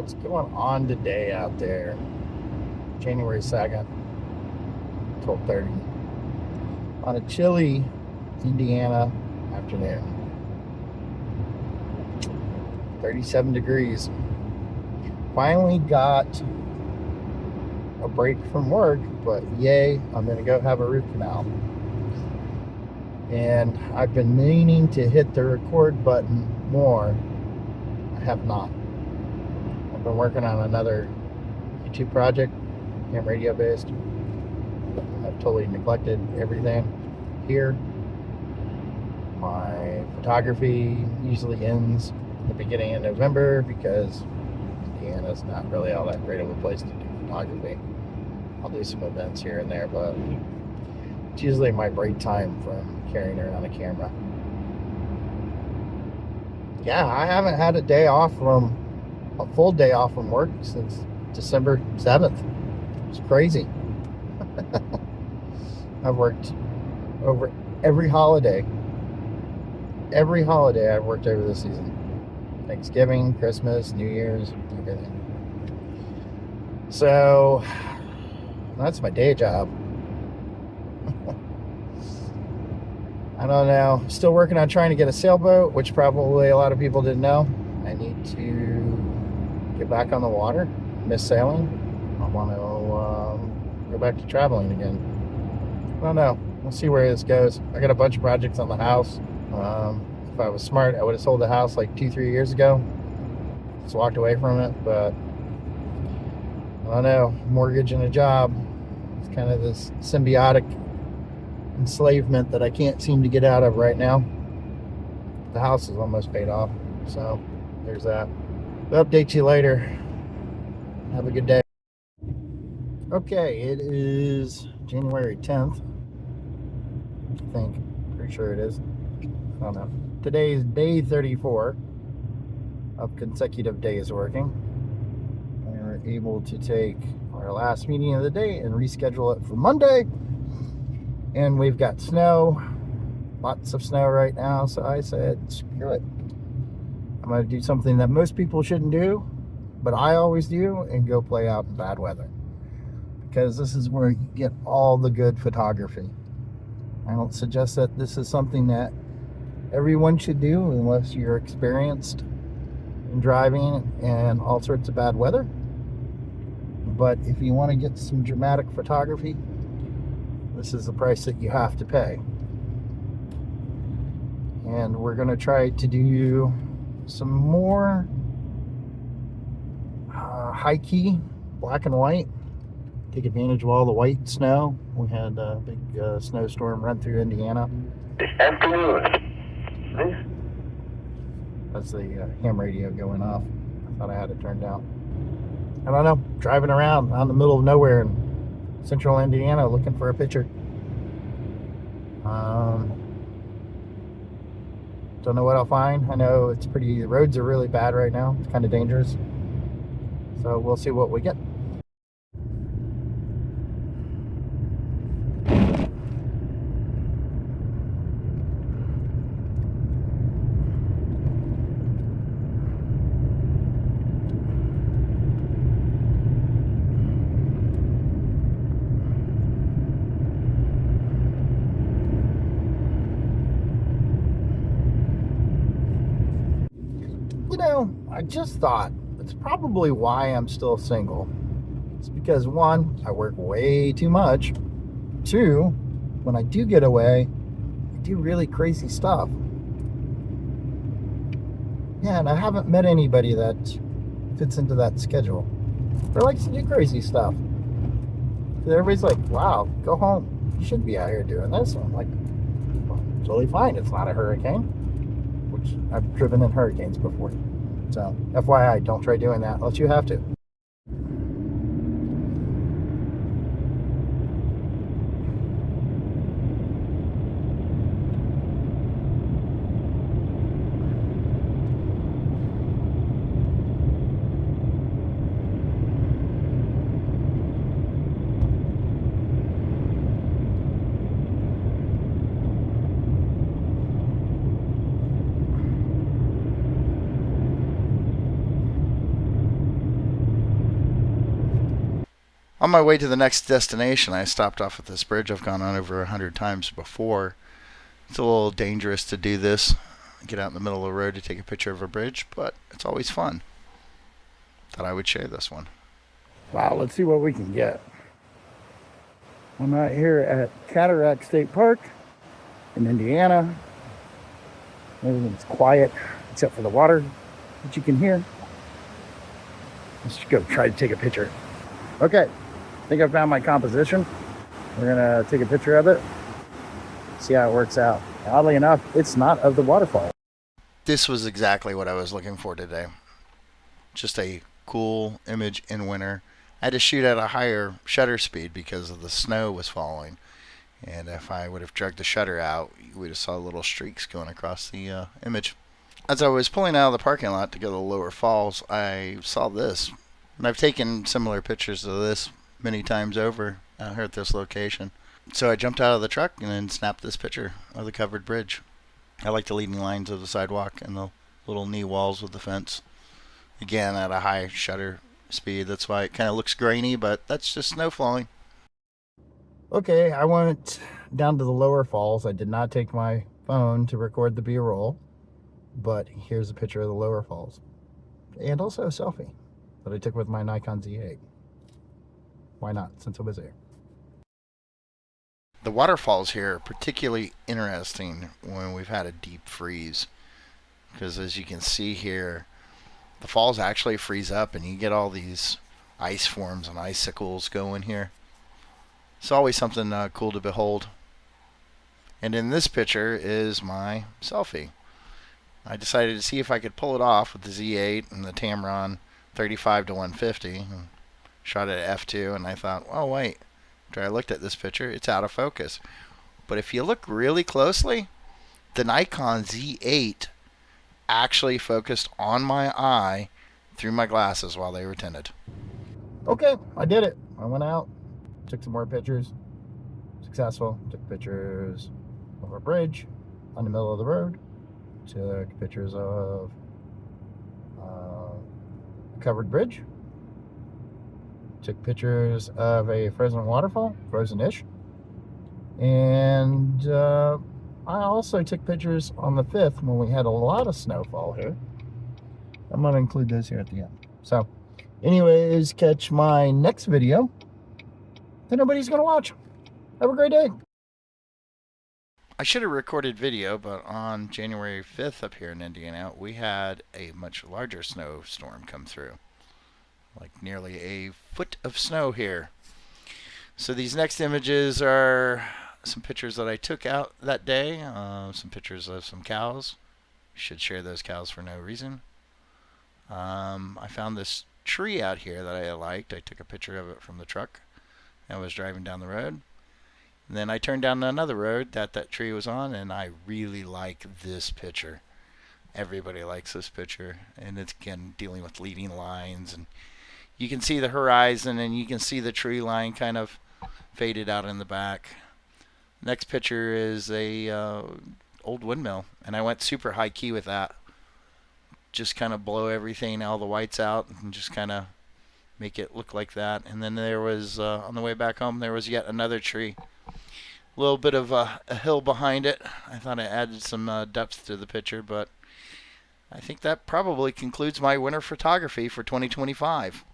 What's going on today out there? January 2nd, 12:30. On a chilly Indiana afternoon. 37 degrees. Finally got a break from work, but yay, I'm going to go have a root canal. And I've been meaning to hit the record button more. I have not. I've been working on another YouTube project, ham radio based. I've totally neglected everything here. My photography usually ends at the beginning of November because Indiana's not really all that great of a place to do photography. I'll do some events here and there, but it's usually my break time from carrying around a camera. Yeah, I haven't had a full day off from work since December 7th. It's crazy. I've worked over every holiday. Every holiday I've worked over this season. Thanksgiving, Christmas, New Year's, everything. So, that's my day job. I don't know. Still working on trying to get a sailboat, which probably a lot of people didn't know. I need to get back on the water. Miss sailing. I want to go back to traveling again. I don't know. We'll see where this goes. I got a bunch of projects on the house. If I was smart, I would have sold the house like 2-3 years ago. Just walked away from it, but I don't know. Mortgage and a job. It's kind of this symbiotic enslavement that I can't seem to get out of right now. The house is almost paid off, so there's that. I'll update you later. Have a good day. Okay, it is January 10th. I think. Pretty sure it is. I don't know. Today is day 34 of consecutive days working. We were able to take our last meeting of the day and reschedule it for Monday. And we've got snow, lots of snow right now. So I said, screw it. I'm going to do something that most people shouldn't do, but I always do, and go play out in bad weather. Because this is where you get all the good photography. I don't suggest that this is something that everyone should do unless you're experienced in driving and all sorts of bad weather. But if you want to get some dramatic photography, this is the price that you have to pay. And we're going to try to do some more high key, black and white. Take advantage of all the white snow. We had a big snowstorm run through Indiana. Afternoon. That's the ham radio going off. I thought I had it turned down. I don't know. Driving around out in the middle of nowhere in central Indiana looking for a picture. Don't know what I'll find. I know the roads are really bad right now. It's kind of dangerous. So we'll see what we get. I just thought it's probably why I'm still single. It's because, one, I work way too much. Two, when I do get away, I do really crazy stuff. Yeah, and I haven't met anybody that fits into that schedule or likes to do crazy stuff. Everybody's like, wow, go home. You shouldn't be out here doing this. And I'm like, well, totally fine. It's not a hurricane, which I've driven in hurricanes before. So, FYI, don't try doing that unless you have to. On my way to the next destination, I stopped off at this bridge I've gone on over 100 times before. It's a little dangerous to do this, get out in the middle of the road to take a picture of a bridge, but it's always fun. Thought I would share this one. Wow, let's see what we can get. I'm out here at Cataract State Park in Indiana. Everything's quiet except for the water that you can hear. Let's go try to take a picture. Okay, I think I found my composition. We're gonna take a picture of it, see how it works out. Oddly enough, it's not of the waterfall. This was exactly what I was looking for today. Just a cool image in winter. I had to shoot at a higher shutter speed because of the snow was falling. And if I would have dragged the shutter out, you would have saw little streaks going across the image. As I was pulling out of the parking lot to go to the lower falls, I saw this. And I've taken similar pictures of this many times over out here at this location. So I jumped out of the truck and then snapped this picture of the covered bridge. I like the leading lines of the sidewalk and the little knee walls with the fence. Again, at a high shutter speed. That's why it kind of looks grainy, but that's just snow falling. Okay, I went down to the lower falls. I did not take my phone to record the B-roll, but here's a picture of the lower falls. And also a selfie that I took with my Nikon Z8. Why not, since I was there? The waterfalls here are particularly interesting when we've had a deep freeze, because as you can see here, the falls actually freeze up and you get all these ice forms and icicles going here. It's always something cool to behold. And in this picture is my selfie. I decided to see if I could pull it off with the Z8 and the Tamron 35 to 150. And shot it at f2 and I thought, oh wait, after I looked at this picture, it's out of focus. But if you look really closely, the Nikon Z8 actually focused on my eye through my glasses while they were tinted. Okay, I did it. I went out, took some more pictures. Successful. Took pictures of a bridge on the middle of the road. Took pictures of a covered bridge. Took pictures of a frozen waterfall, frozen-ish. And I also took pictures on the 5th when we had a lot of snowfall here. I'm going to include those here at the end. So, anyways, catch my next video that nobody's going to watch. Have a great day. I should have recorded video, but on January 5th up here in Indiana, we had a much larger snowstorm come through. Like nearly a foot of snow here. So these next images are some pictures that I took out that day. Some pictures of some cows. Should share those cows for no reason. I found this tree out here that I liked. I took a picture of it from the truck. I was driving down the road. And then I turned down another road that tree was on, and I really like this picture. Everybody likes this picture. And it's, again, dealing with leading lines. And you can see the horizon, and you can see the tree line kind of faded out in the back. Next picture is a old windmill, and I went super high key with that. Just kind of blow everything, all the whites out, and just kind of make it look like that. And then there was, on the way back home, there was yet another tree. A little bit of a hill behind it. I thought I added some depth to the picture, but I think that probably concludes my winter photography for 2025.